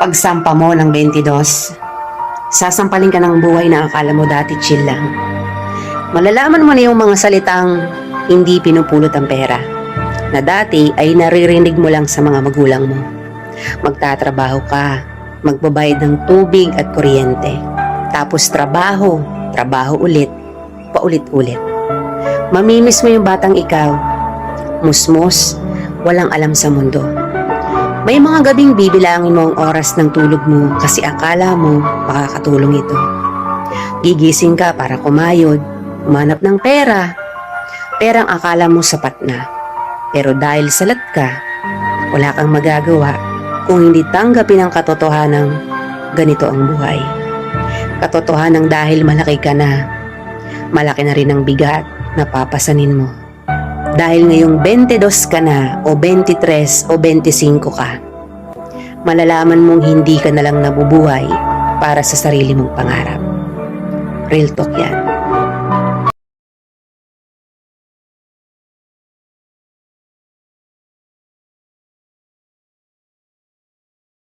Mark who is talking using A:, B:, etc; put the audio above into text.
A: Pagsampa mo ng 22, sasampalin ka ng buhay na akala mo dati chill lang. Malalaman mo na yung mga salitang hindi pinupulot ang pera, na dati ay naririnig mo lang sa mga magulang mo. Magtatrabaho ka, magbabayad ng tubig at kuryente. Tapos trabaho ulit, paulit-ulit. Mamimiss mo yung batang ikaw, musmos, walang alam sa mundo. May mga gabing bibilangin mo ang oras ng tulog mo kasi akala mo makakatulong ito. Gigising ka para kumayod, umanap ng pera. Perang akala mo sapat na. Pero dahil salat ka, wala kang magagawa kung hindi tanggapin ang katotohanang ganito ang buhay. Katotohanang dahil malaki ka na, malaki na rin ang bigat na papasanin mo. Dahil ngayong 22 ka na o 23 o 25 ka, malalaman mong hindi ka na lang nabubuhay para sa sarili mong pangarap. Real talk yan.